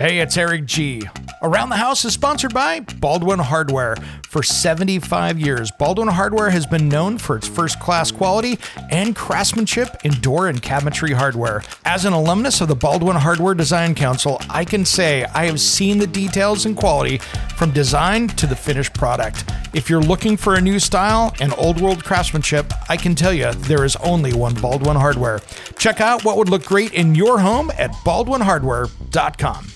Hey, it's Eric G. Around the House is sponsored by Baldwin Hardware. For 75 years, Baldwin Hardware has been known for its first-class quality and craftsmanship in door and cabinetry hardware. As an alumnus of the Baldwin Hardware Design Council, I can say I have seen the details and quality from design to the finished product. If you're looking for a new style and old-world craftsmanship, I can tell you there is only one Baldwin Hardware. Check out what would look great in your home at baldwinhardware.com.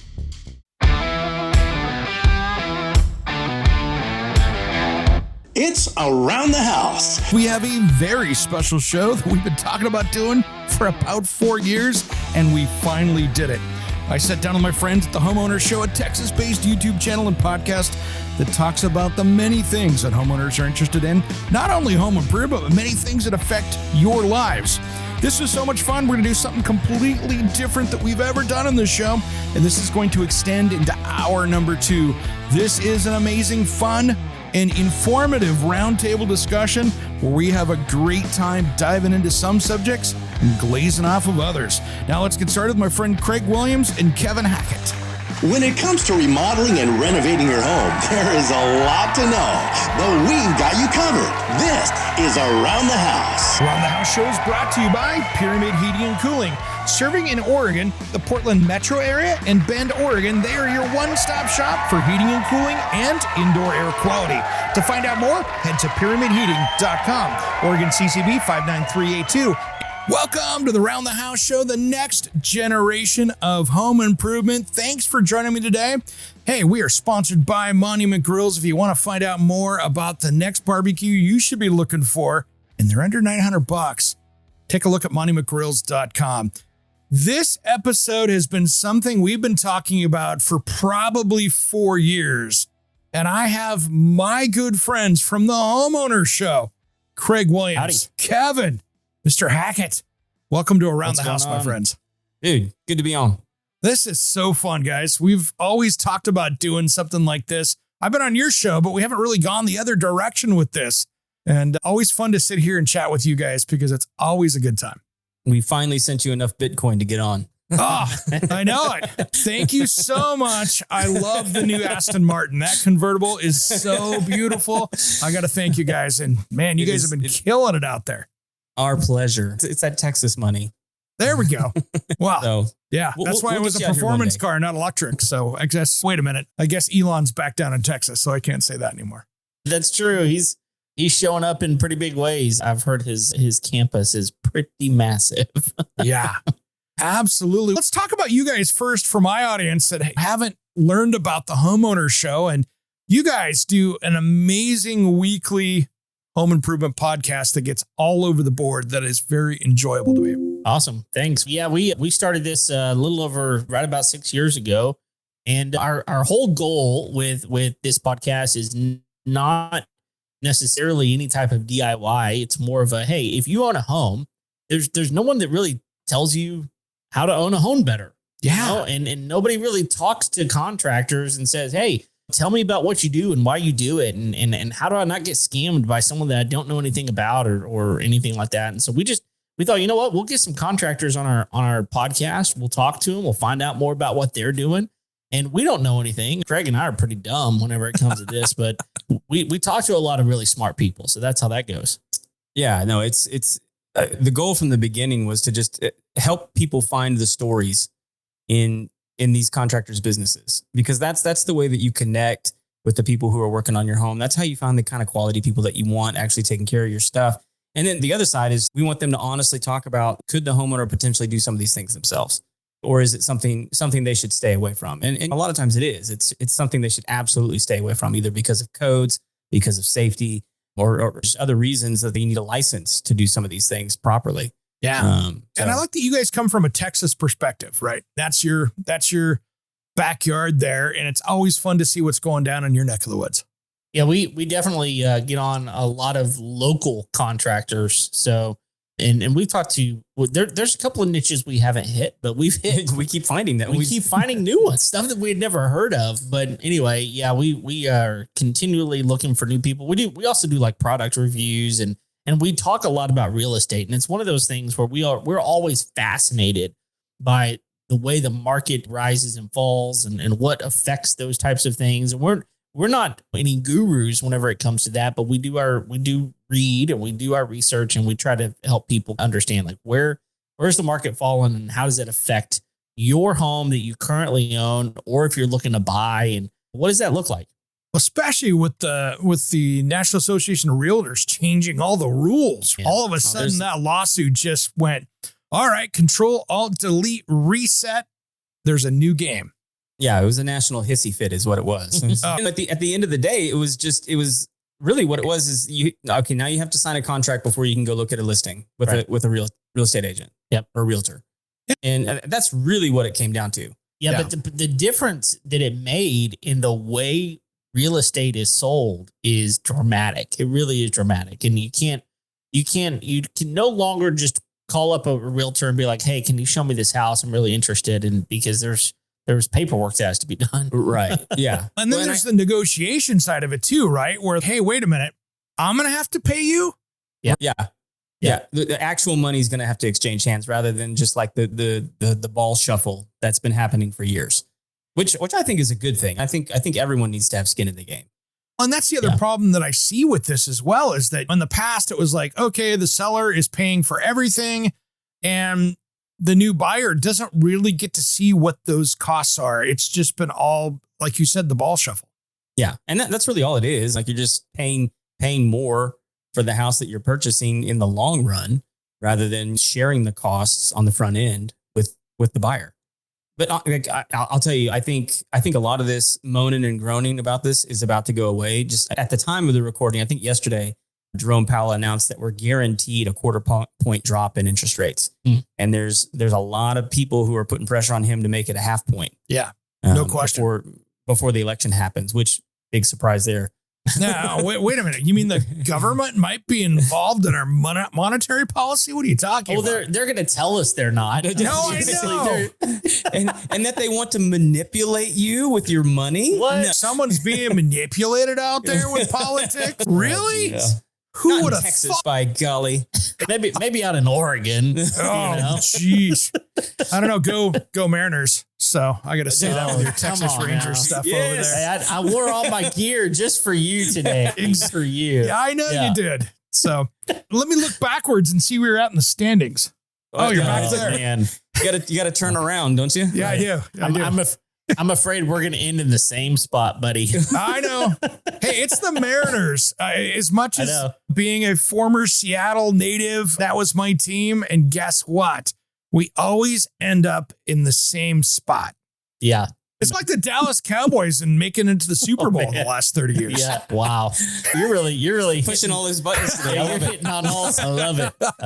It's Around the House. We have a very special show that we've been talking about doing for about 4 years, and we finally did it. I sat down with my friends at the Homeowner Show, a Texas-based YouTube channel and podcast that talks about the many things that homeowners are interested in, not only home improvement, but many things that affect your lives. This was so much fun. We're going to do something completely different that we've ever done on this show, and this is going to extend into hour number 2. This is an amazing, fun, and informative roundtable discussion where we have a great time diving into some subjects and glazing off of others. Now let's get started with my friend Craig Williams and Kevin Hackett. When it comes to remodeling and renovating your home, there is a lot to know, but we've got you covered. This is Around the House. Around the House show is brought to you by Pyramid Heating and Cooling. Serving in Oregon, the Portland metro area, and Bend, Oregon, they are your one-stop shop for heating and cooling and indoor air quality. To find out more, head to pyramidheating.com. Oregon CCB 59382. Welcome to the Around the House show, the next generation of home improvement. Thanks for joining me today. Hey, we are sponsored by Monument Grills. If you want to find out more about the next barbecue you should be looking for, and they're under $900, take a look at monumentgrills.com. This episode has been something we've been talking about for probably 4 years, and I have my good friends from the Homeowner Show, Craig Williams, Howdy. Kevin, Mr. Hackett. Welcome to Around What's the House, going my on? friends. Dude, good to be on. This is so fun, guys. We've always talked about doing something like this. I've been on your show, but we haven't really gone the other direction with this. And always fun to sit here and chat with you guys because it's always a good time. We finally sent you enough Bitcoin to get on. Oh, I know it. Thank you so much. I love the new Aston Martin. That convertible is so beautiful. I got to thank you guys. And man, you guys have been killing it out there. Our pleasure. It's that Texas money. There we go. Wow. So Yeah, that's why it was a performance car, not electric. So I guess, wait a minute. I guess Elon's back down in Texas, so I can't say that anymore. that's true. He's showing up in pretty big ways. I've heard his campus is pretty massive. Yeah, absolutely. Let's talk about you guys first for my audience that haven't learned about the Homeowner Show. And you guys do an amazing weekly home improvement podcast that gets all over the board that is very enjoyable to me. Awesome. Thanks. Yeah, we started this a little over right about 6 years ago. And our whole goal with this podcast is not necessarily any type of DIY. It's more of a, hey, if you own a home, there's no one that really tells you how to own a home better. Yeah. You know? And nobody really talks to contractors and says, hey, tell me about what you do and why you do it. And how do I not get scammed by someone that I don't know anything about or anything like that. And so we thought, you know what, we'll get some contractors on our podcast. We'll talk to them. We'll find out more about what they're doing. And we don't know anything. Craig and I are pretty dumb whenever it comes to this, but we talk to a lot of really smart people. So that's how that goes. Yeah, no, it's the goal from the beginning was to just help people find the stories in these contractors' businesses, because that's the way that you connect with the people who are working on your home. That's how you find the kind of quality people that you want actually taking care of your stuff. And then the other side is we want them to honestly talk about, could the homeowner potentially do some of these things themselves? Or is it something they should stay away from? And a lot of times it is. It's something they should absolutely stay away from, either because of codes, because of safety, or just other reasons that they need a license to do some of these things properly. Yeah. And I like that you guys come from a Texas perspective, right? That's your backyard there. And it's always fun to see what's going down in your neck of the woods. Yeah, we definitely get on a lot of local contractors. So, and we've talked to, there's a couple of niches we haven't hit, but we keep finding that. We keep finding new ones, stuff that we had never heard of. But anyway, yeah, we are continually looking for new people. We also do like product reviews and we talk a lot about real estate. And it's one of those things where we're always fascinated by the way the market rises and falls and what affects those types of things. And we're not any gurus whenever it comes to that, but we do read and we do our research and we try to help people understand like where's the market falling and how does it affect your home that you currently own, or if you're looking to buy, and what does that look like? Especially with the National Association of Realtors changing all the rules. Yeah. All of a sudden that lawsuit just went, all right, Control, Alt, Delete, reset. There's a new game. Yeah, it was a national hissy fit is what it was. And at the end of the day, it was really what it was is now you have to sign a contract before you can go look at a listing with a real estate agent. Yep. Or realtor. And that's really what it came down to. Yeah. But the difference that it made in the way real estate is sold is dramatic. It really is dramatic. And you can no longer just call up a realtor and be like, hey, can you show me this house? I'm really interested in, because there's paperwork that has to be done. Right. Yeah. And then there's the negotiation side of it too, right? Where, hey, wait a minute, I'm going to have to pay you. Yeah. The actual money is going to have to exchange hands rather than just like the ball shuffle that's been happening for years, which I think is a good thing. I think everyone needs to have skin in the game. And that's the other problem that I see with this as well, is that in the past it was like, okay, the seller is paying for everything and the new buyer doesn't really get to see what those costs are. It's just been all, like you said, the ball shuffle. Yeah. And that's really all it is. Like you're just paying more for the house that you're purchasing in the long run, rather than sharing the costs on the front end with the buyer. But I'll tell you, I think a lot of this moaning and groaning about this is about to go away. Just at the time of the recording, I think yesterday, Jerome Powell announced that we're guaranteed a quarter point drop in interest rates. And there's a lot of people who are putting pressure on him to make it a half point. Yeah, no question. Before the election happens, which big surprise there. Now, wait a minute. You mean the government might be involved in our monetary policy? What are you talking about? They're going to tell us they're not. No, I know. and that they want to manipulate you with your money. What? No. Someone's being manipulated out there with politics? Really? Yeah. Who would have Texas, thought? by golly. Maybe out in Oregon. Oh, jeez. I don't know. Go Mariners. So I got to say that with your Texas Rangers stuff over there. Hey, I wore all my gear just for you today. Thanks for you. Yeah, I know you did. So let me look backwards and see where you're at in the standings. Oh, you're back there. Man. You got to turn around, don't you? Yeah, I do. I'm afraid we're going to end in the same spot, buddy. I know. Hey, it's the Mariners. As much as being a former Seattle native, that was my team. And guess what? We always end up in the same spot. Yeah. It's like the Dallas Cowboys and making it into the Super Bowl in the last 30 years. Yeah. Wow. You're really pushing all those buttons today. You're hitting on all. I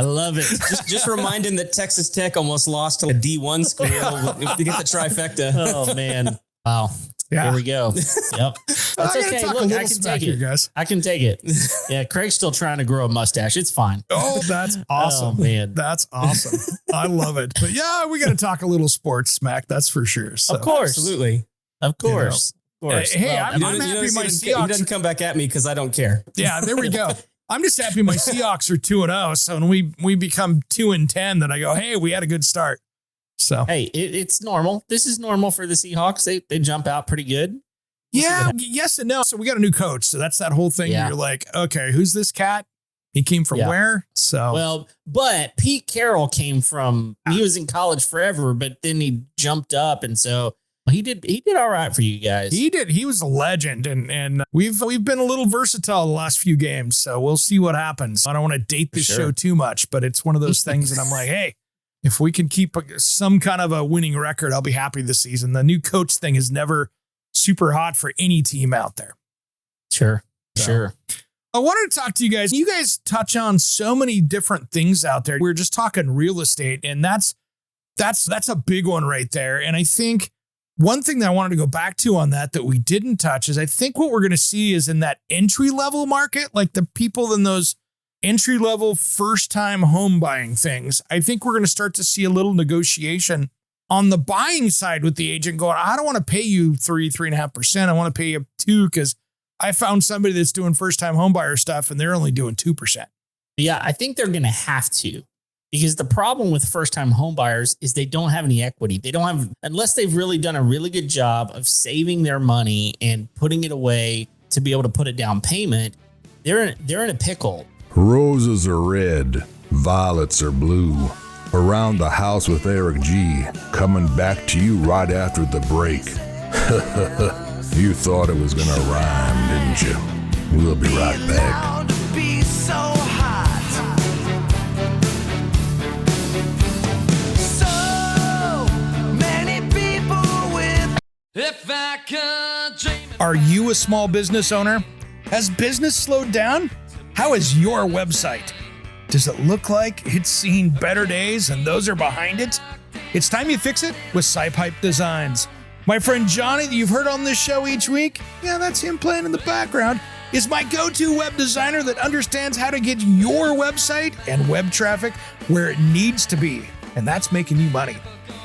love it. Just reminding that Texas Tech almost lost to a D1 school to get the trifecta. Oh man. Wow. Yeah. Here we go. Yep. That's okay. Look, I can take it. Guys. I can take it. Yeah. Craig's still trying to grow a mustache. It's fine. Oh, that's awesome. Oh, man. That's awesome. I love it. But yeah, we got to talk a little sports smack. That's for sure. So. Of course. Absolutely. Of course. Of course. Hey, I'm happy my Seahawks. He doesn't come back at me because I don't care. Yeah, there we go. I'm just happy my Seahawks are 2-0. So when we become 2-10, then I go, hey, we had a good start. So hey, it's normal. This is normal for the Seahawks. They jump out pretty good. Yeah, yes and no. So we got a new coach. So that's that whole thing. Yeah. You're like, okay, who's this cat? He came from where? So well, but Pete Carroll came from. He was in college forever, but then he jumped up, and so he did all right for you guys. He did. He was a legend, and we've been a little versatile the last few games. So we'll see what happens. I don't want to date this show too much, but it's one of those things that I'm like, hey, if we can keep some kind of a winning record, I'll be happy this season. The new coach thing is never super hot for any team out there. Sure. I wanted to talk to you guys. You guys touch on so many different things out there. We're just talking real estate, and that's a big one right there. And I think one thing that I wanted to go back to on that we didn't touch is I think what we're going to see is in that entry level market, like the people in those entry level first time home buying things, I think we're going to start to see a little negotiation on the buying side with the agent going, I don't want to pay you 3.5%. I want to pay you 2% because I found somebody that's doing first time home buyer stuff and they're only doing 2%. Yeah, I think they're going to have to. Because the problem with first-time home buyers is they don't have any equity. They don't have, unless they've really done a really good job of saving their money and putting it away to be able to put a down payment, they're in a pickle. Roses are red, violets are blue. Around the House with Eric G. Coming back to you right after the break. You thought it was gonna rhyme, didn't you? We'll be right back. Are you a small business owner? Has business slowed down? How is your website? Does it look like it's seen better days and those are behind it? It's time you fix it with SciPipe Designs. My friend Johnny that you've heard on this show each week, yeah, that's him playing in the background, is my go-to web designer that understands how to get your website and web traffic where it needs to be, and that's making you money.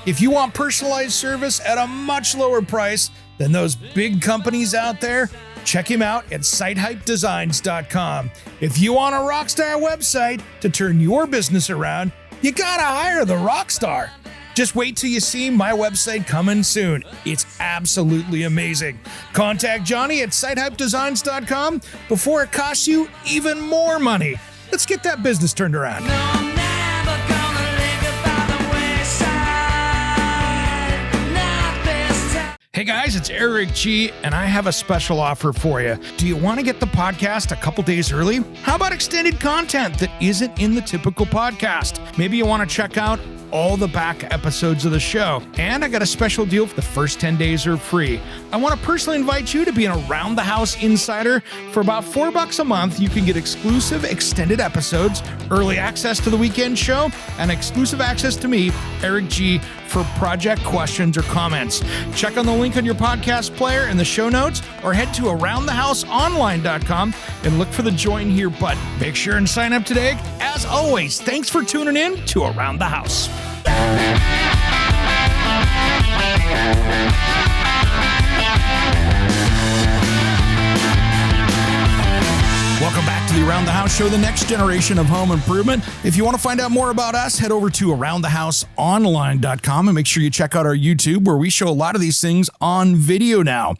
If you want personalized service at a much lower price than those big companies out there, check him out at sitehypedesigns.com. If you want a rockstar website to turn your business around, you gotta hire the rockstar. Just wait till you see my website coming soon. It's absolutely amazing. Contact Johnny at sitehypedesigns.com before it costs you even more money. Let's get that business turned around. Hey guys, it's Eric G, and I have a special offer for you. Do you want to get the podcast a couple days early? How about extended content that isn't in the typical podcast? Maybe you want to check out all the back episodes of the show. And I got a special deal for the first 10 days are free. I want to personally invite you to be an Around the House insider. For about $4 a month, you can get exclusive extended episodes, early access to the weekend show, and exclusive access to me, Eric G, for project questions or comments. Check on the link on your podcast player in the show notes or head to aroundthehouseonline.com and look for the join here button. Make sure and sign up today. As always, thanks for tuning in to Around the House. Welcome back to the Around the House Show, the next generation of home improvement. If you want to find out more about us, head over to aroundthehouseonline.com and make sure you check out our YouTube where we show a lot of these things on video now.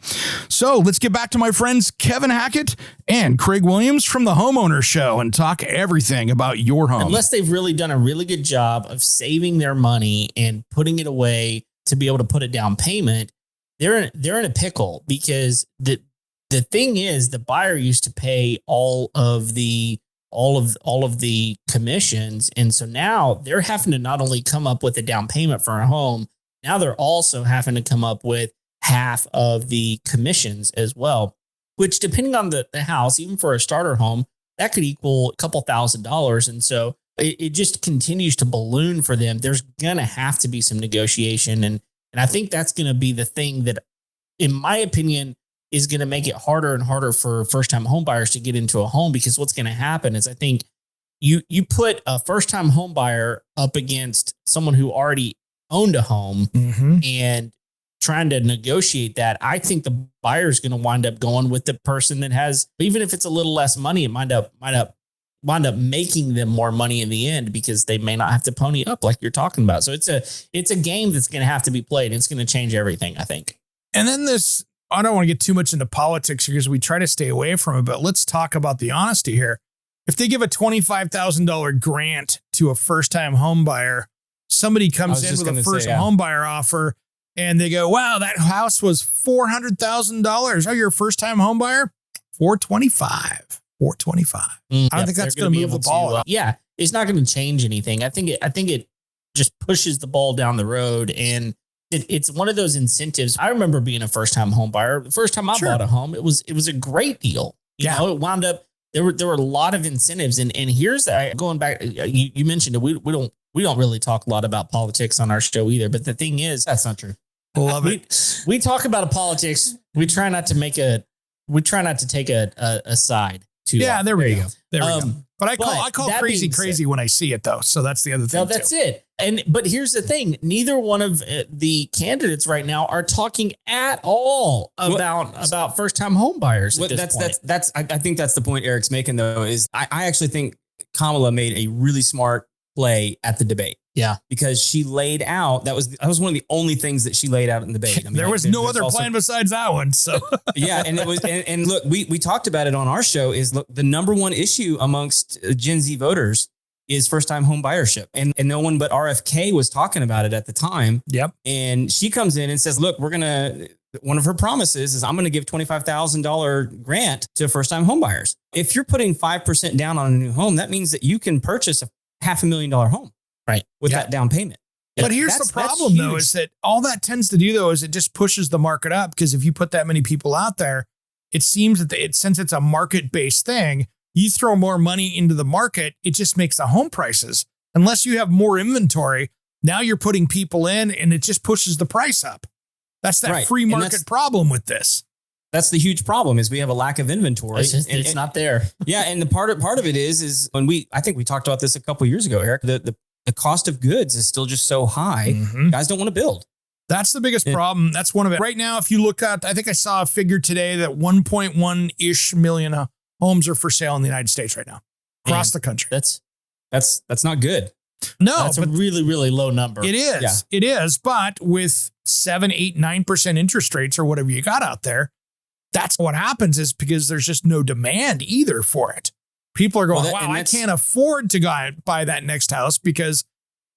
So let's get back to my friends Kevin Hackett and Craig Williams from the Homeowner Show and talk everything about your home. Unless they've really done a really good job of saving their money and putting it away to be able to put a down payment, they're in a pickle, because the thing is, the buyer used to pay all of the commissions, and so now they're having to not only come up with a down payment for a home, now they're also having to come up with half of the commissions as well. Which, depending on the house, even for a starter home, that could equal a couple $1,000s, and so it just continues to balloon for them. There's gonna have to be some negotiation, and I think that's gonna be the thing that, in my opinion, is going to make it harder and harder for first-time home buyers to get into a home, because what's going to happen is, I think you put a first-time home buyer up against someone who already owned a home and trying to negotiate that. I think the buyer is going to wind up going with the person that has, even if it's a little less money, it might up making them more money in the end, because they may not have to pony up like you're talking about. So it's a game that's going to have to be played. It's going to change everything, I think. And then I don't want to get too much into politics because we try to stay away from it, but let's talk about the honesty here. If they give a $25,000 grant to a first-time home buyer, somebody comes in with a first home buyer offer and they go, wow, that house was $400,000. Oh, you're a first-time home buyer? $425,000. I don't think that's going to move the ball. Yeah, it's not going to change anything. I think it just pushes the ball down the road, and it's one of those incentives. I remember being a first-time home buyer. The first time I bought a home, it was a great deal. You know, it wound up, there were a lot of incentives. And here's going back, you mentioned it. We don't really talk a lot about politics on our show either. But the thing is, that's not true. Love it. We talk about politics. We try not to take a side too. Yeah, there we go. There we go. But I call crazy when I see it, though. So that's the other thing. No, that's it. But here's the thing: neither one of the candidates right now are talking at all about first time home buyers. I think that's the point Eric's making, though. Is I actually think Kamala made a really smart play at the debate. Yeah. Because she laid out, that was one of the only things that she laid out in the debate. I mean, there was no other plan besides that one. So yeah. And it was, and look, we talked about it on our show is look, the number one issue amongst Gen Z voters is first time home buyership. And no one but RFK was talking about it at the time. Yep. And she comes in and says, look, one of her promises is I'm going to give $25,000 grant to first time home buyers. If you're putting 5% down on a new home, that means that you can purchase a $500,000 home. Right. With that down payment. But here's the problem though, is that all that tends to do though, is it just pushes the market up. Because if you put that many people out there, it seems that since it's a market-based thing, you throw more money into the market, it just makes the home prices. Unless you have more inventory, now you're putting people in and it just pushes the price up. That's that free market problem with this. That's the huge problem is we have a lack of inventory. It's not there. Yeah. And the part of it is when I think we talked about this a couple of years ago, Eric, the cost of goods is still just so high. Mm-hmm. Guys don't want to build. That's the biggest problem. That's one of it. Right now, if you look at, I think I saw a figure today that 1.1-ish million homes are for sale in the United States right now, across the country. That's not good. No, that's a really, really low number. It is. Yeah. It is. But with 7, 8, 9% interest rates or whatever you got out there, that's what happens is because there's just no demand either for it. People are going, wow, I can't afford to buy that next house because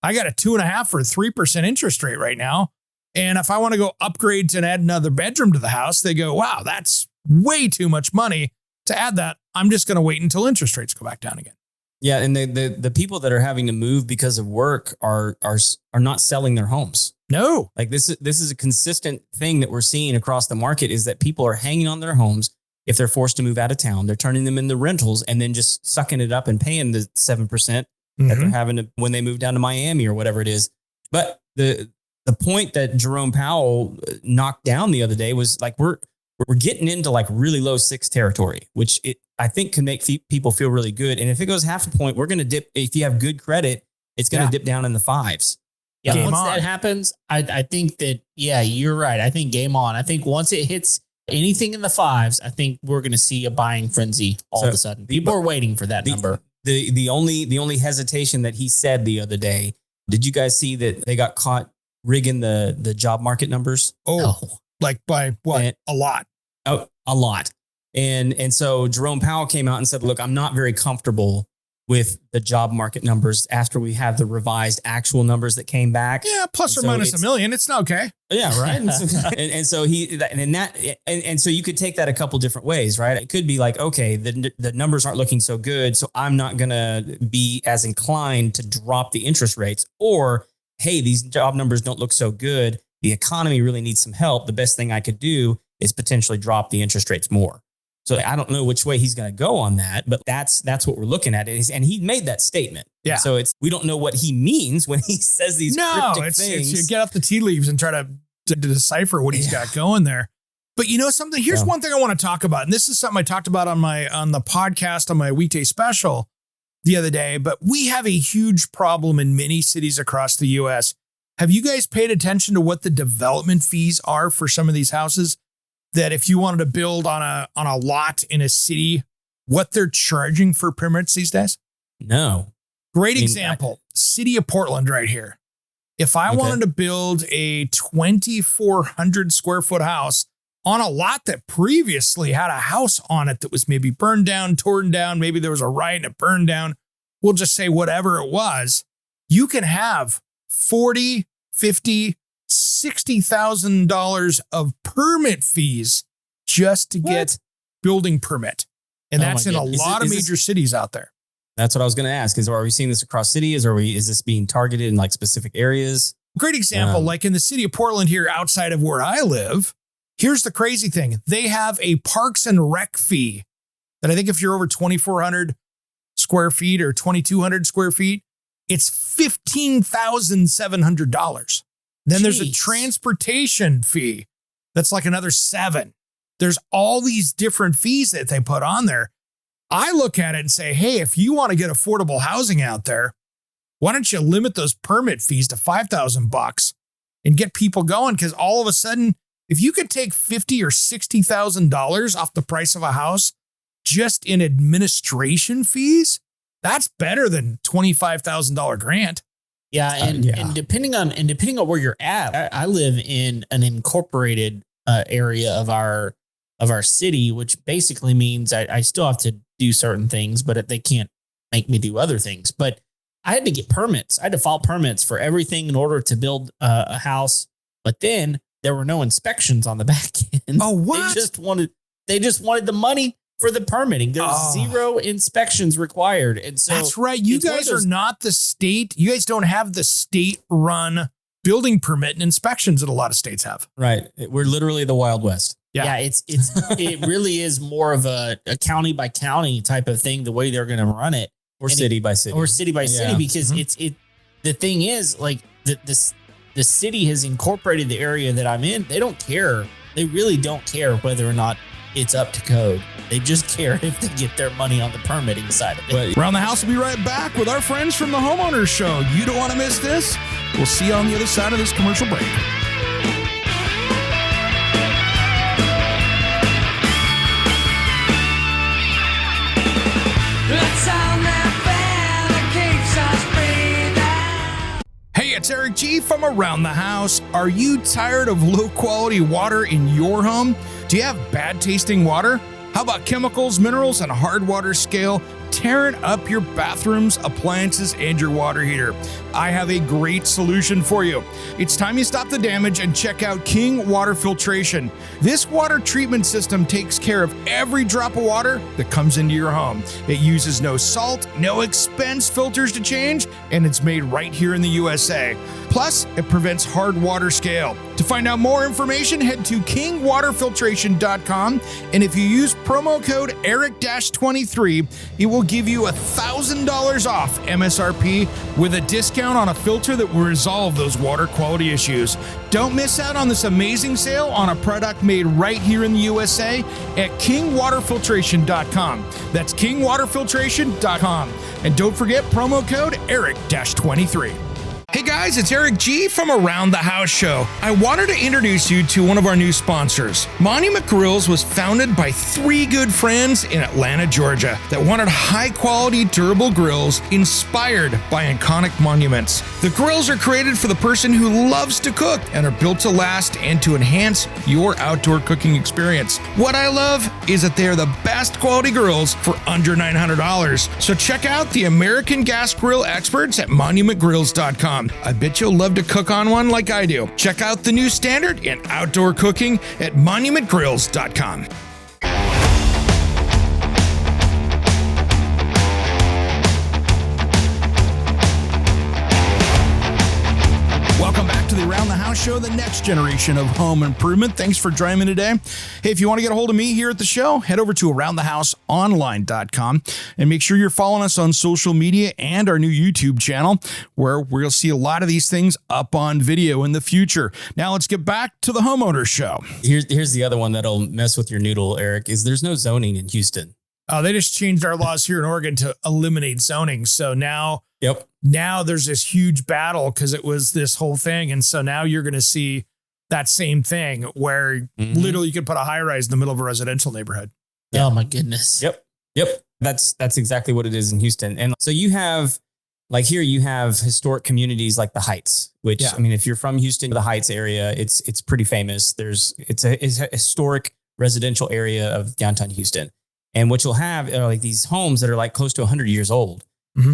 I got a 2.5 or 3% interest rate right now. And if I want to go upgrade to add another bedroom to the house, they go, wow, that's way too much money to add that. I'm just going to wait until interest rates go back down again. Yeah. And the people that are having to move because of work are not selling their homes. No. Like this is a consistent thing that we're seeing across the market is that people are hanging on their homes. If they're forced to move out of town, they're turning them into rentals and then just sucking it up and paying the 7% that they're having to, when they move down to Miami or whatever it is. But the point that Jerome Powell knocked down the other day was like, we're getting into like really low 6 territory, which I think can make people feel really good. And if it goes half a point, we're going to dip. If you have good credit, it's going to dip down in the 5s. Yeah. Once that happens, I think that, yeah, you're right. I think game on. I think once it hits anything in the 5s, I think we're going to see a buying frenzy all of a sudden. People are waiting for that number. The only hesitation that he said the other day, did you guys see that they got caught rigging the job market numbers? Like by what? A lot. Oh, a lot. And so Jerome Powell came out and said, look, I'm not very comfortable with the job market numbers after we have the revised actual numbers that came back. Yeah. Plus or minus $1 million. It's not okay. Yeah. Right. and so so you could take that a couple different ways, right? It could be like, okay, the numbers aren't looking so good, so I'm not going to be as inclined to drop the interest rates, or, hey, these job numbers don't look so good. The economy really needs some help. The best thing I could do is potentially drop the interest rates more. So I don't know which way he's going to go on that, but that's what we're looking at. And he made that statement. Yeah. So we don't know what he means when he says these cryptic things. You get off the tea leaves and try to decipher what he's got going there. But you know something? Here's one thing I want to talk about. And this is something I talked about on the podcast on my weekday special the other day. But we have a huge problem in many cities across the U.S. Have you guys paid attention to what the development fees are for some of these houses? That if you wanted to build on a lot in a city, what they're charging for permits these days? No. Great example. City of Portland right here. If I wanted to build a 2,400 square foot house on a lot that previously had a house on it that was maybe burned down, torn down, maybe there was a riot and it burned down, we'll just say whatever it was, you can have $40,000, $50,000, $60,000 of permit fees just to get building permit. And that's in a lot of major cities out there. That's what I was going to ask. Are we seeing this across cities? Is this being targeted in like specific areas? Great example. Like in the city of Portland here outside of where I live, here's the crazy thing. They have a Parks and Rec fee that I think if you're over 2,400 square feet or 2,200 square feet, it's $15,700. Then there's a transportation fee that's like another $7,000. There's all these different fees that they put on there. I look at it and say, hey, if you want to get affordable housing out there, why don't you limit those permit fees to $5,000 and get people going? Because all of a sudden, if you could take $50,000 or $60,000 off the price of a house just in administration fees, That's better than $25,000 grant. Yeah, and depending on where you're at, I live in an incorporated area of our city, which basically means I still have to do certain things, but they can't make me do other things. But I had to get permits. I had to file permits for everything in order to build a house. But then there were no inspections on the back end. Oh, what? They just wanted the money for the permitting. There's zero inspections required. And so that's right. You guys are not the state. You guys don't have the state run building permit and inspections that a lot of states have. Right. We're literally the Wild West. Yeah, it really is more of a county by county type of thing, the way they're going to run it. Or city by city. Or city by city, because the thing is, like, the city has incorporated the area that I'm in. They don't care. They really don't care whether or not it's up to code. They just care if they get their money on the permitting side of it. Around the House will be right back with our friends from the Homeowner Show. You don't want to miss this. We'll see you on the other side of this commercial break. Hey, it's Eric G from Around the House. Are you tired of low quality water in your home? Do you have bad tasting water? How about chemicals, minerals, and hard water scale tearing up your bathrooms, appliances, and your water heater? I have a great solution for you. It's time you stop the damage and check out King Water Filtration. This water treatment system takes care of every drop of water that comes into your home. It uses no salt, no expense filters to change, and it's made right here in the USA. Plus, it prevents hard water scale. To find out more information, head to kingwaterfiltration.com, and if you use promo code ERIC-23, it will give you $1,000 off MSRP with a discount on a filter that will resolve those water quality issues. Don't miss out on this amazing sale on a product made right here in the USA at kingwaterfiltration.com. That's kingwaterfiltration.com. And don't forget promo code ERIC-23. Hey guys, it's Eric G from Around the House Show. I wanted to introduce you to one of our new sponsors. Monument Grills was founded by three good friends in Atlanta, Georgia that wanted high-quality, durable grills inspired by iconic monuments. The grills are created for the person who loves to cook and are built to last and to enhance your outdoor cooking experience. What I love is that they are the best quality grills for under $900. So check out the American Gas Grill experts at monumentgrills.com. I bet you'll love to cook on one like I do. Check out the new standard in outdoor cooking at monumentgrills.com. Welcome back to the Around the House Show, the next generation of home improvement. Thanks for joining me today. Hey, if you want to get a hold of me here at the show, head over to aroundthehouseonline.com and make sure you're following us on social media and our new YouTube channel, where we'll see a lot of these things up on video in the future. Now let's get back to the Homeowner Show. Here's the other one that'll mess with your noodle, Eric, is there's no zoning in Houston. Oh, they just changed our laws here in Oregon to eliminate zoning. So now there's this huge battle because it was this whole thing. And so now you're going to see that same thing where literally you could put a high rise in the middle of a residential neighborhood. Yeah. Oh my goodness. Yep. That's exactly what it is in Houston. And so you have, like here, you have historic communities like the Heights, which, I mean, if you're from Houston, the Heights area, it's pretty famous. It's a historic residential area of downtown Houston. And what you'll have are like these homes that are like close to 100 years old.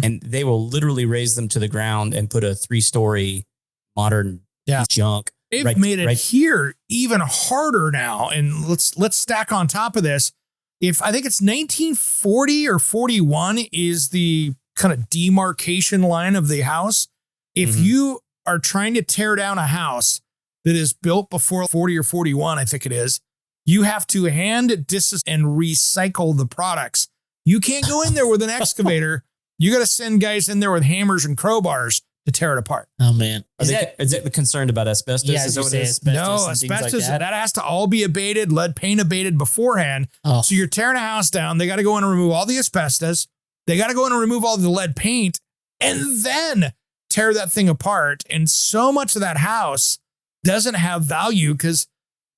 And they will literally raise them to the ground and put a 3-story modern junk. They've made it here even harder now. And let's stack on top of this. If I think it's 1940 or 41 is the kind of demarcation line of the house. If you are trying to tear down a house that is built before 40 or 41, I think it is, you have to hand disassemble and recycle the products. You can't go in there with an excavator. You got to send guys in there with hammers and crowbars to tear it apart. Oh man. Is it concerned about asbestos? Yeah, is that what it is? No, asbestos, that has to all be abated, lead paint abated beforehand. Oh. So you're tearing a house down. They got to go in and remove all the asbestos. They got to go in and remove all the lead paint and then tear that thing apart. And so much of that house doesn't have value because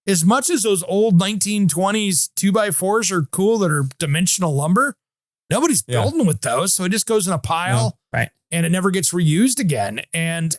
as much as those old 1920s 2x4s are cool that are dimensional lumber, Nobody's building with those. So it just goes in a pile right. and it never gets reused again. And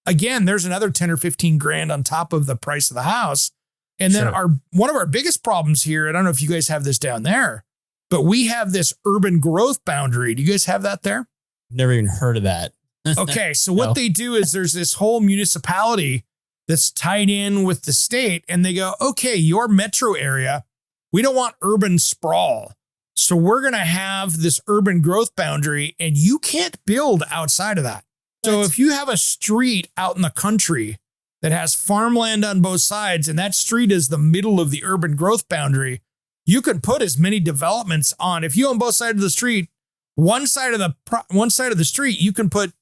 again, there's another 10 or 15 grand on top of the price of the house. And then one of our biggest problems here, I don't know if you guys have this down there, but we have this urban growth boundary. Do you guys have that there? Never even heard of that. Okay. So what they do is there's this whole municipality that's tied in with the state, and they go, okay, your metro area, we don't want urban sprawl. So we're going to have this urban growth boundary, and you can't build outside of that. So if you have a street out in the country that has farmland on both sides, and that street is the middle of the urban growth boundary, you could put as many developments on. If you own both sides of the street, one side of the street, you can put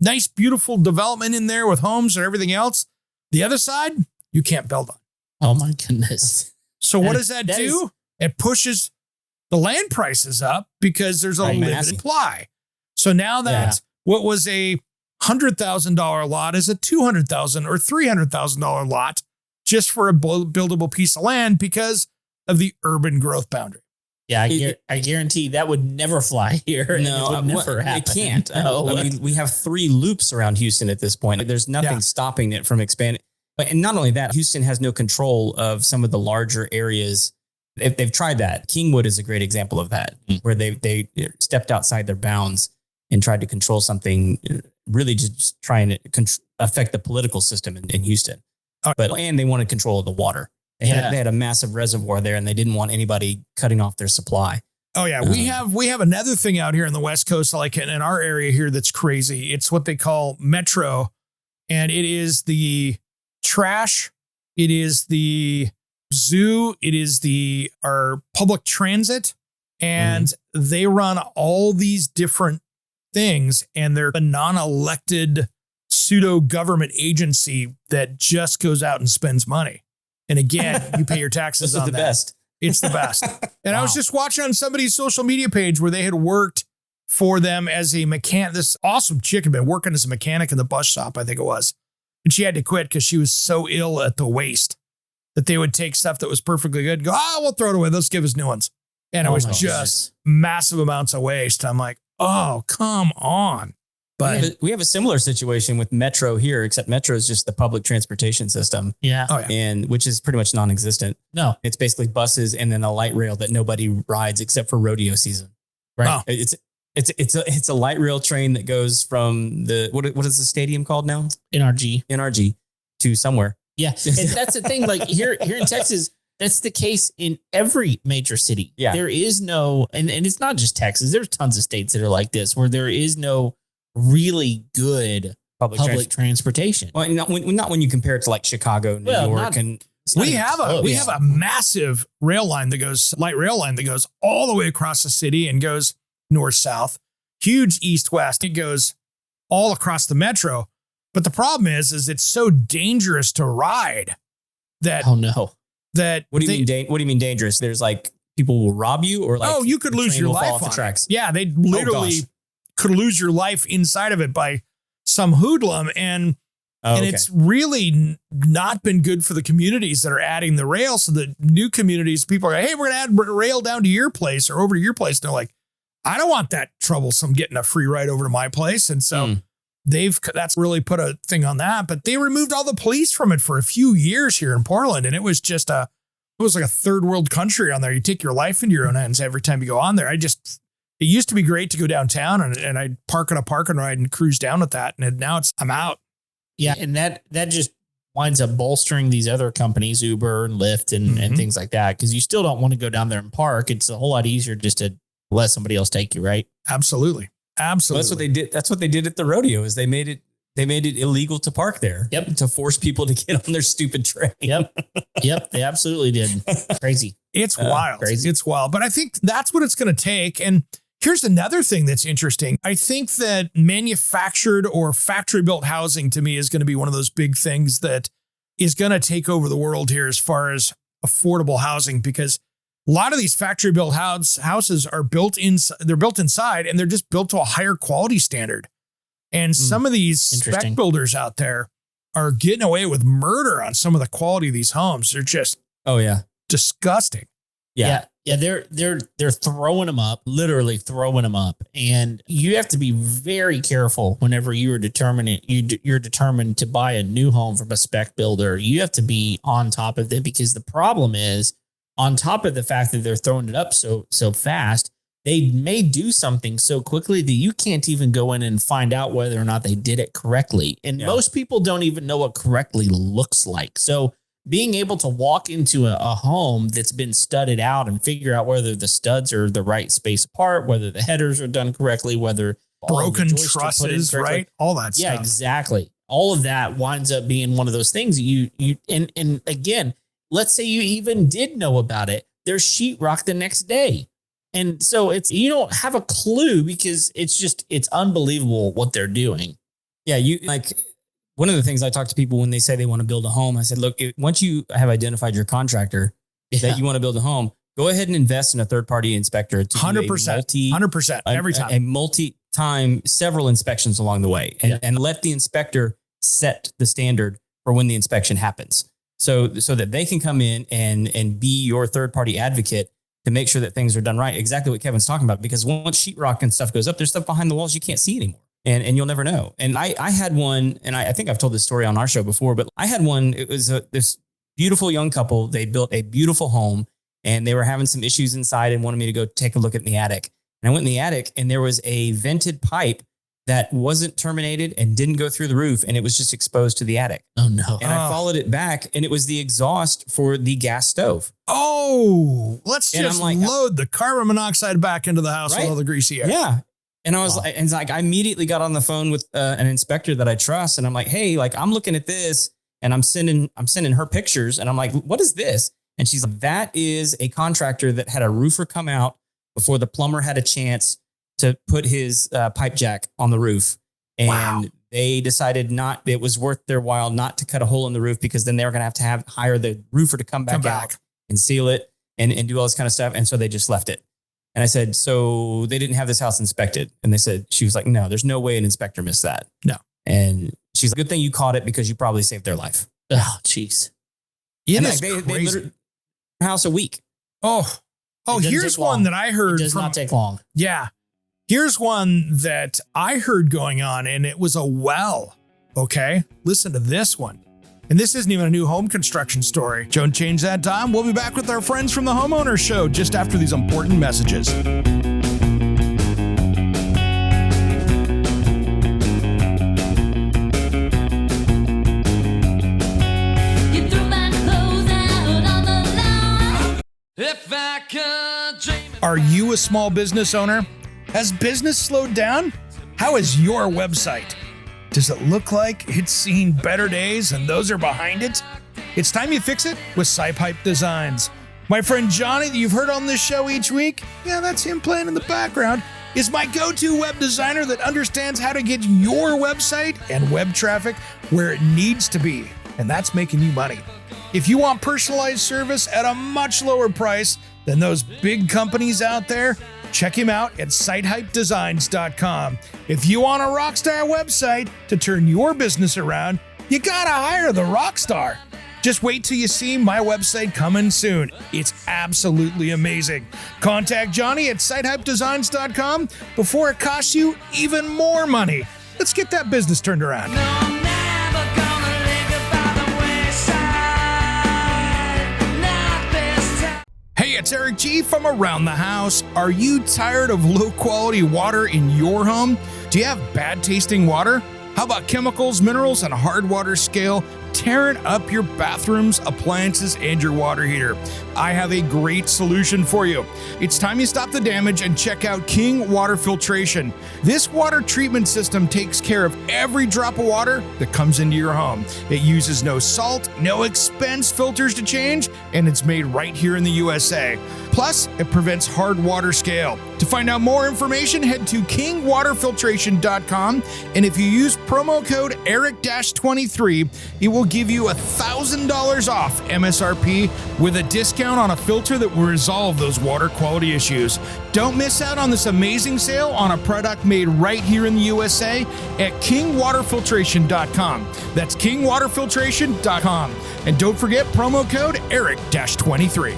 nice, beautiful development in there with homes and everything else. The other side, you can't build on. Oh my goodness. So what does that do? It pushes the land prices up because there's a limited supply. So now that what was a $100,000 lot is a $200,000 or $300,000 lot just for a buildable piece of land because of the urban growth boundary. Yeah, I guarantee that would never fly here. No, it would never happen. It can't. No. I mean, we have 3 loops around Houston at this point. There's nothing stopping it from expanding. And not only that, Houston has no control of some of the larger areas. They've tried that. Kingwood is a great example of that, where they stepped outside their bounds and tried to control something, really just trying to affect the political system in Houston. And they wanted control of the water. They had a massive reservoir there, and they didn't want anybody cutting off their supply. Oh yeah, we have another thing out here in the West Coast, like in our area here, that's crazy. It's what they call Metro, and it is the trash, it is the zoo, it is our public transit, and they run all these different things, and they're a non-elected pseudo government agency that just goes out and spends money. And again, you pay your taxes on that. Best. It's the best. And I was just watching on somebody's social media page where they had worked for them as a mechanic. This awesome chick had been working as a mechanic in the bus shop, I think it was. And she had to quit because she was so ill at the waist that they would take stuff that was perfectly good and go, we'll throw it away. Let's give us new ones. And it was just massive amounts of waste. I'm like, oh, come on. But we have a similar situation with Metro here, except Metro is just the public transportation system. Yeah. Oh, yeah. And which is pretty much non-existent. No, it's basically buses and then a light rail that nobody rides except for rodeo season. Right. Oh. It's a light rail train that goes from what is the stadium called now? NRG to somewhere. Yeah. And that's the thing. Like here in Texas, that's the case in every major city. Yeah. There is no, and it's not just Texas. There's tons of states that are like this, where there is no really good public transportation. Well, not when you compare it to like Chicago, New York, and we have a massive light rail line that goes all the way across the city and goes north-south, huge east-west. It goes all across the metro. But the problem is it's so dangerous to ride that. Oh no. What do you mean dangerous? There's like people will rob you, or like you could lose your life on the tracks. Yeah, they literally could lose your life inside of it by some hoodlum, and it's really not been good for the communities that are adding the rail. So the new communities, people are like, hey, we're gonna add rail down to your place or over to your place. And they're like, I don't want that troublesome getting a free ride over to my place, and so. That's really put a thing on that, but they removed all the police from it for a few years here in Portland. And it was like a third world country on there. You take your life into your own hands every time you go on there. It used to be great to go downtown and I'd park on a park and ride and cruise down with that. And now I'm out. Yeah. And that just winds up bolstering these other companies, Uber and Lyft and things like that. Cause you still don't want to go down there and park. It's a whole lot easier just to let somebody else take you. Right. Absolutely. Absolutely. Well, that's what they did. That's what they did at the rodeo is they made it illegal to park there. Yep. To force people to get on their stupid train. Yep. They absolutely did. Crazy. It's wild. Crazy. It's wild. But I think that's what it's going to take. And here's another thing that's interesting. I think that manufactured or factory built housing to me is going to be one of those big things that is going to take over the world here as far as affordable housing, because a lot of these factory built houses are built inside and they're just built to a higher quality standard. And some of these spec builders out there are getting away with murder on some of the quality of these homes. They're just, disgusting. Yeah. Yeah, they're throwing them up, literally throwing them up, and you have to be very careful whenever you're determined to buy a new home from a spec builder. You have to be on top of it, because the problem is, on top of the fact that they're throwing it up so fast, they may do something so quickly that you can't even go in and find out whether or not they did it correctly. And most people don't even know what correctly looks like. So being able to walk into a home that's been studded out and figure out whether the studs are the right space apart, whether the headers are done correctly, whether broken trusses, right? All that stuff. Yeah, exactly. All of that winds up being one of those things and again, let's say you even did know about it. There's sheetrock the next day. And so you don't have a clue, because it's unbelievable what they're doing. Yeah. One of the things I talk to people when they say they want to build a home, I said, look, once you have identified your contractor that you want to build a home, go ahead and invest in a third-party inspector. 100%. Every time. A multi-time, several inspections along the way, and let the inspector set the standard for when the inspection happens. So that they can come in and be your third-party advocate to make sure that things are done right. Exactly what Kevin's talking about, because once sheetrock and stuff goes up, there's stuff behind the walls you can't see anymore. And you'll never know. And I had one, and I think I've told this story on our show before, but I had one. It was this beautiful young couple. They built a beautiful home, and they were having some issues inside and wanted me to go take a look at the attic. And I went in the attic, and there was a vented pipe that wasn't terminated and didn't go through the roof, and it was just exposed to the attic. Oh no. And I followed it back, and it was the exhaust for the gas stove. Oh, let's just load the carbon monoxide back into the house with all the greasy air. Yeah. And I was like, I immediately got on the phone with an inspector that I trust. And I'm like, hey, I'm looking at this, and I'm sending her pictures, and I'm like, what is this? And she's like, that is a contractor that had a roofer come out before the plumber had a chance to put his pipe jack on the roof. And they decided it was worth their while not to cut a hole in the roof, because then they were going to have hire the roofer to come back out and seal it and do all this kind of stuff. And so they just left it. And I said, so they didn't have this house inspected. And she was like, no, there's no way an inspector missed that. No. And she's like, good thing you caught it, because you probably saved their life. Oh, jeez. They literally house a week. Oh, here's one that I heard. It does not take long. Yeah. Here's one that I heard going on, and it was a well. Okay. Listen to this one. And this isn't even a new home construction story. Don't change that time. We'll be back with our friends from the Homeowner Show just after these important messages. Are you a small business owner? Has business slowed down? How is your website? Does it look like it's seen better days and those are behind it? It's time you fix it with SciPipe Designs. My friend Johnny, that you've heard on this show each week, yeah, that's him playing in the background, is my go-to web designer that understands how to get your website and web traffic where it needs to be, and that's making you money. If you want personalized service at a much lower price than those big companies out there, check him out at sitehypedesigns.com. If you want a rockstar website to turn your business around, you gotta hire the rockstar. Just wait till you see my website coming soon. It's absolutely amazing. Contact Johnny at sitehypedesigns.com before it costs you even more money. Let's get that business turned around. Hey, it's Eric G from Around the House. Are you tired of low-quality water in your home? Do you have bad-tasting water? How about chemicals, minerals, and hard water scale tearing up your bathrooms, appliances, and your water heater? I have a great solution for you. It's time you stop the damage and check out King Water Filtration. This water treatment system takes care of every drop of water that comes into your home. It uses no salt, no expense filters to change, and it's made right here in the USA. Plus, it prevents hard water scale. To find out more information, head to kingwaterfiltration.com, and if you use promo code ERIC-23, it will give you $1,000 off MSRP with a discount on a filter that will resolve those water quality issues. Don't miss out on this amazing sale on a product made right here in the USA at kingwaterfiltration.com. That's kingwaterfiltration.com. And don't forget promo code ERIC-23.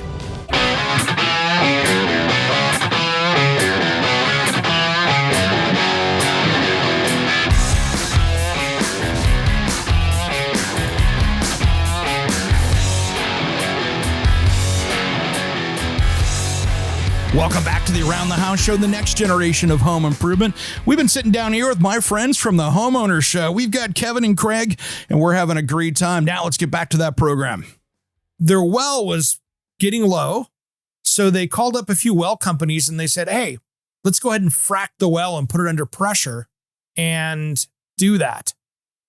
Welcome back to the Around the House Show, the next generation of home improvement. We've been sitting down here with my friends from the Homeowner Show. We've got Kevin and Craig, and we're having a great time. Now let's get back to that program. Their well was getting low, so they called up a few well companies and they said, hey, let's go ahead and frack the well and put it under pressure and do that.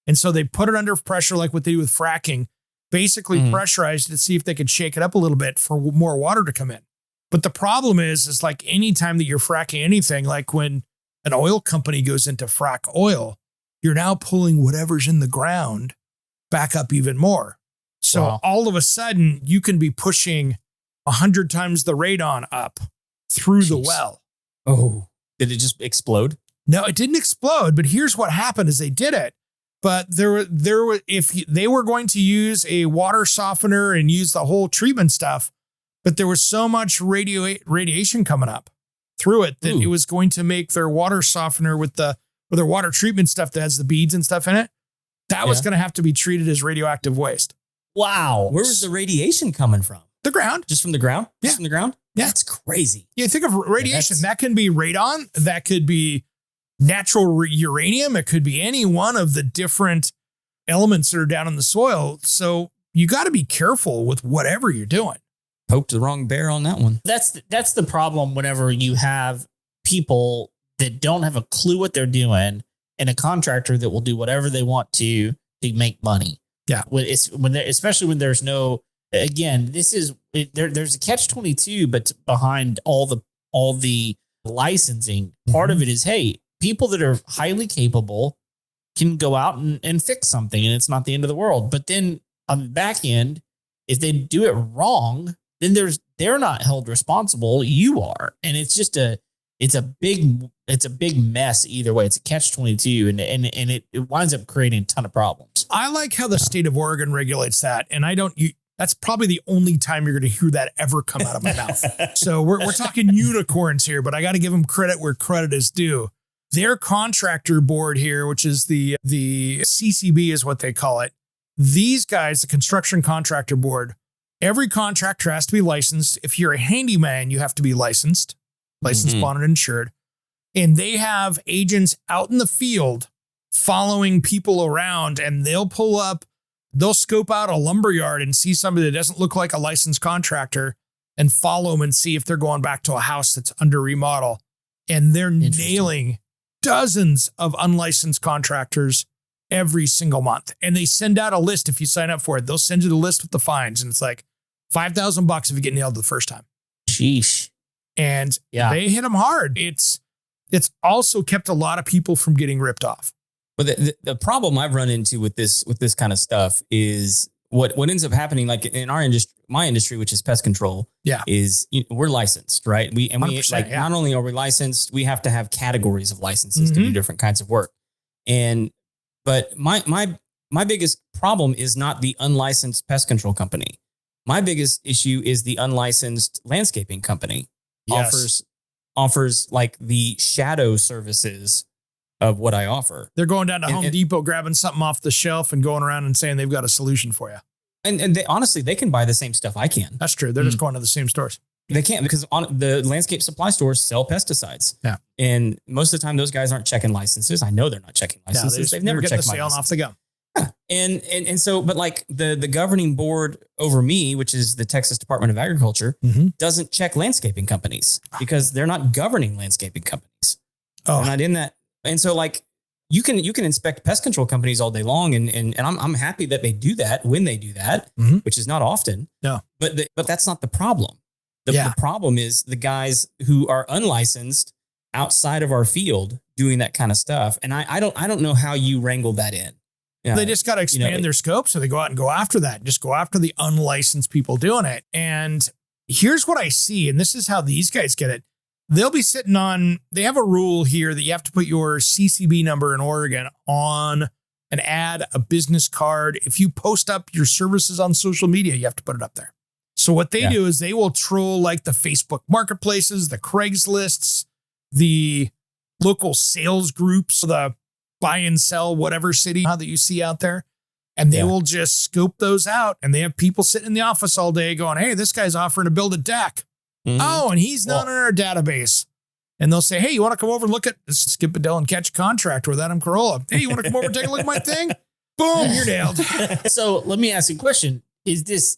And so they put it under pressure like what they do with fracking, basically pressurized to see if they could shake it up a little bit for more water to come in. But the problem is like anytime that you're fracking anything, like when an oil company goes into frack oil, you're now pulling whatever's in the ground back up even more. So all of a sudden you can be pushing 100 times the radon up through the well. Oh, did it just explode? No, it didn't explode. But here's what happened is they did it. But if they were going to use a water softener and use the whole treatment stuff, but there was so much radiation coming up through it that it was going to make their water softener with their water treatment stuff that has the beads and stuff in it. That was going to have to be treated as radioactive waste. Wow. Where was the radiation coming from? The ground. Just from the ground? Yeah. Just from the ground? Yeah. That's crazy. Yeah, think of radiation. That can be radon. That could be natural uranium. It could be any one of the different elements that are down in the soil. So you got to be careful with whatever you're doing. Poked the wrong bear on that one. That's the problem whenever you have people that don't have a clue what they're doing and a contractor that will do whatever they want to make money. Yeah. Especially when there's no, again, there's a catch-22, but behind all the licensing, part of it is, hey, people that are highly capable can go out and fix something and it's not the end of the world. But then on the back end, if they do it wrong, then they're not held responsible. You are. And it's just a big mess either way. It's a catch-22 and it winds up creating a ton of problems. I like how the state of Oregon regulates that. And that's probably the only time you're going to hear that ever come out of my mouth. So we're talking unicorns here, but I got to give them credit where credit is due. Their contractor board here, which is the CCB is what they call it. These guys, the construction contractor board, every contractor has to be licensed. If you're a handyman, you have to be licensed, bonded, insured. And they have agents out in the field following people around, and they'll scope out a lumberyard and see somebody that doesn't look like a licensed contractor and follow them and see if they're going back to a house that's under remodel. And they're nailing dozens of unlicensed contractors every single month. And they send out a list. If you sign up for it, they'll send you the list with the fines. And it's like $5,000 if you get nailed the first time. Sheesh. And they hit them hard. It's also kept a lot of people from getting ripped off. But the problem I've run into with this kind of stuff is what ends up happening, like in our industry, my industry, which is pest control, is we're licensed, right? Not only are we licensed, we have to have categories of licenses to do different kinds of work. But my biggest problem is not the unlicensed pest control company. My biggest issue is the unlicensed landscaping company offers like the shadow services of what I offer. They're going down to Home Depot, grabbing something off the shelf and going around and saying they've got a solution for you. And they, honestly, they can buy the same stuff I can. That's true. They're just going to the same stores. They can't, because the landscape supply stores sell pesticides. Yeah. And most of the time those guys aren't checking licenses. I know they're not checking licenses. They've never checked the my sale license. off the go. And so, but like the governing board over me, which is the Texas Department of Agriculture, doesn't check landscaping companies because they're not governing landscaping companies. Oh, they're not in that. And so like you can inspect pest control companies all day long. And I'm happy that they do that when they do that, which is not often. No, but that's not the problem. The problem is the guys who are unlicensed outside of our field doing that kind of stuff. And I don't know how you wrangle that in. They just got to expand their scope. So they go out and go after that. Just go after the unlicensed people doing it. And here's what I see. And this is how these guys get it. They'll be sitting on, they have a rule here that you have to put your CCB number in Oregon on an ad, a business card. If you post up your services on social media, you have to put it up there. So what they do is they will troll like the Facebook marketplaces, the Craigslists, the local sales groups, the buy and sell whatever city that you see out there. And they will just scope those out. And they have people sitting in the office all day going, hey, this guy's offering to build a deck. Mm-hmm. Oh, and he's not in our database. And they'll say, hey, you want to come over and look at Skip Adele and catch a contract with Adam Carolla? Hey, you want to come over and take a look at my thing? Boom, you're nailed. So let me ask you a question. Is this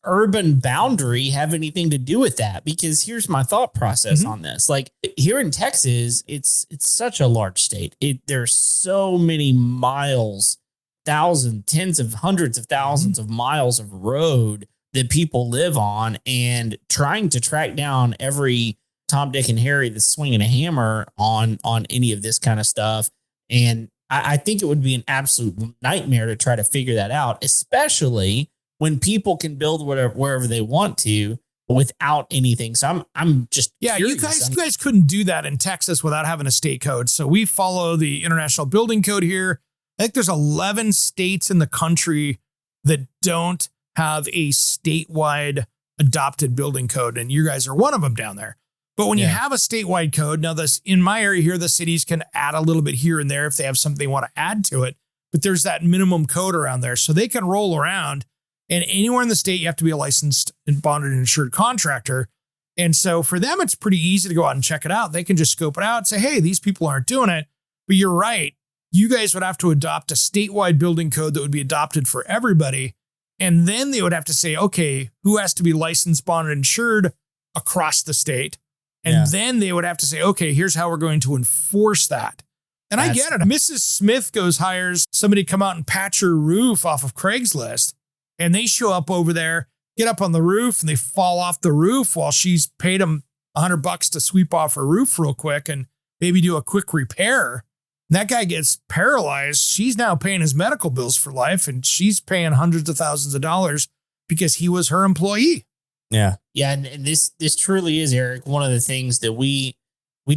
urban boundary have anything to do with that? Because here's my thought process on this. Like here in Texas, it's such a large state. There's so many miles, thousands, tens of hundreds of thousands of miles of road that people live on, and trying to track down every Tom, Dick, and Harry that's swinging a hammer on any of this kind of stuff. And I think it would be an absolute nightmare to try to figure that out, especially when people can build wherever they want to without anything. So I'm just curious. You guys couldn't do that in Texas without having a state code. So we follow the International Building Code here. I think there's 11 states in the country that don't have a statewide adopted building code, and you guys are one of them down there. But when you have a statewide code, now this in my area here, the cities can add a little bit here and there if they have something they want to add to it. But there's that minimum code around there, so they can roll around. And anywhere in the state, you have to be a licensed and bonded and insured contractor. And so for them, it's pretty easy to go out and check it out. They can just scope it out and say, hey, these people aren't doing it. But you're right. You guys would have to adopt a statewide building code that would be adopted for everybody. And then they would have to say, okay, who has to be licensed, bonded, insured across the state? And then they would have to say, okay, here's how we're going to enforce that. And I get it. Mrs. Smith hires somebody to come out and patch her roof off of Craigslist. And they show up over there, get up on the roof, and they fall off the roof while she's paid them $100 to sweep off her roof real quick and maybe do a quick repair. And that guy gets paralyzed. She's now paying his medical bills for life, and she's paying hundreds of thousands of dollars because he was her employee. Yeah. Yeah. And this truly is, Eric, one of the things that we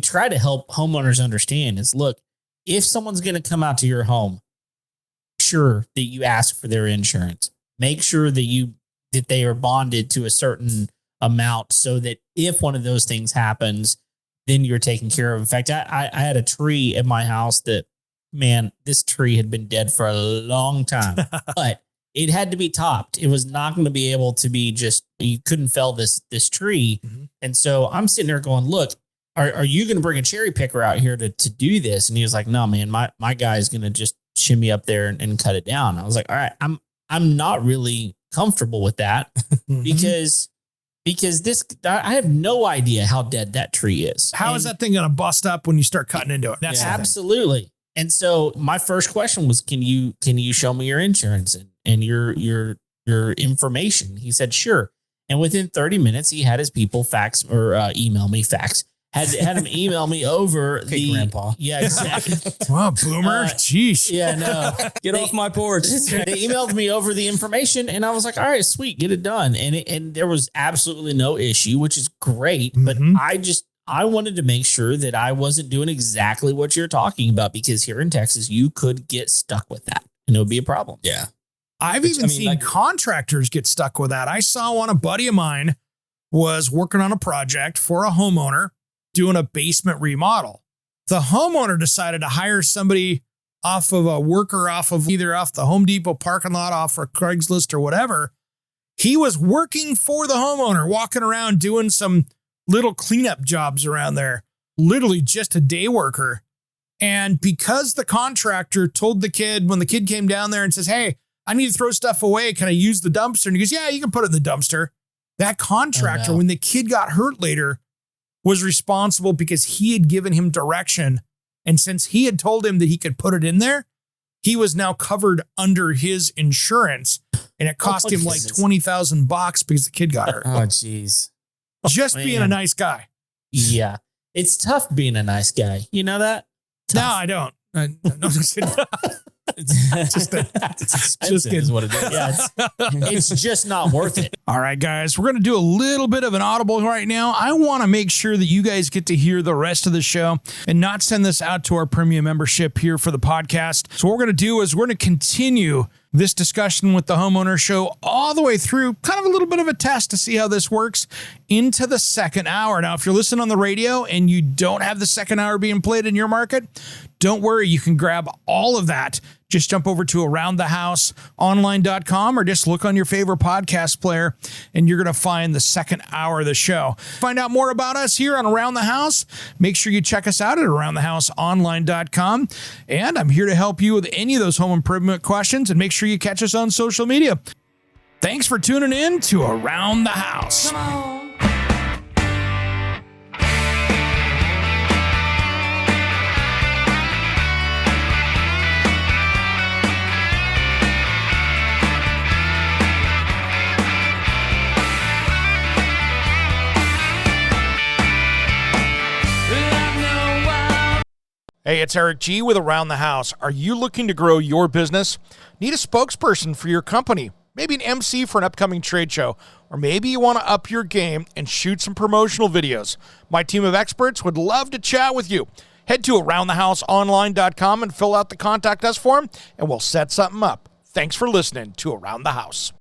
try to help homeowners understand is, look, if someone's going to come out to your home, make sure that you ask for their insurance. Make sure that they are bonded to a certain amount so that if one of those things happens, then you're taken care of. In fact, I had a tree at my house that, man, this tree had been dead for a long time, but it had to be topped. It was not going to be able to be you couldn't fell this tree. Mm-hmm. And so I'm sitting there going, look, are you going to bring a cherry picker out here to do this? And he was like, no, man, my guy's going to just shimmy up there and cut it down. I was like, all right, I'm not really comfortable with that because I have no idea how dead that tree is. How is that thing going to bust up when you start cutting into it? That's absolutely. And so my first question was, can you show me your insurance and your information? He said, sure. And within 30 minutes, he had his people fax or email me fax. Had him email me over grandpa. Yeah, exactly. Wow, boomer. Jeez. Yeah, no. Get off my porch. They emailed me over the information, and I was like, all right, sweet, get it done. And there was absolutely no issue, which is great. But I wanted to make sure that I wasn't doing exactly what you're talking about, because here in Texas, you could get stuck with that and it would be a problem. Yeah. I've seen contractors get stuck with that. I saw one, a buddy of mine was working on a project for a homeowner doing a basement remodel. The homeowner decided to hire somebody off of a worker off the Home Depot parking lot, off of Craigslist or whatever. He was working for the homeowner, walking around doing some little cleanup jobs around there, literally just a day worker. And because the contractor told the kid, when the kid came down there and says, hey, I need to throw stuff away, can I use the dumpster? And he goes, yeah, you can put it in the dumpster. That contractor, when the kid got hurt later, was responsible because he had given him direction. And since he had told him that he could put it in there, he was now covered under his insurance. And it cost him like $20,000 because the kid got hurt. Oh, geez. Just being a nice guy. Yeah. It's tough being a nice guy. You know that? Tough. No, I don't. It's expensive is what it is. Yeah, it's just not worth it. All right, guys, we're going to do a little bit of an audible right now. I want to make sure that you guys get to hear the rest of the show and not send this out to our premium membership here for the podcast. So what we're going to do is we're going to continue this discussion with the Homeowner Show all the way through, kind of a little bit of a test to see how this works into the second hour. Now, if you're listening on the radio and you don't have the second hour being played in your market, don't worry, you can grab all of that. Just jump over to aroundthehouseonline.com or just look on your favorite podcast player and you're going to find the second hour of the show. Find out more about us here on Around the House. Make sure you check us out at aroundthehouseonline.com. And I'm here to help you with any of those home improvement questions, and make sure you catch us on social media. Thanks for tuning in to Around the House. Come on. Hey, it's Eric G. with Around the House. Are you looking to grow your business? Need a spokesperson for your company? Maybe an MC for an upcoming trade show? Or maybe you want to up your game and shoot some promotional videos? My team of experts would love to chat with you. Head to aroundthehouseonline.com and fill out the contact us form, and we'll set something up. Thanks for listening to Around the House.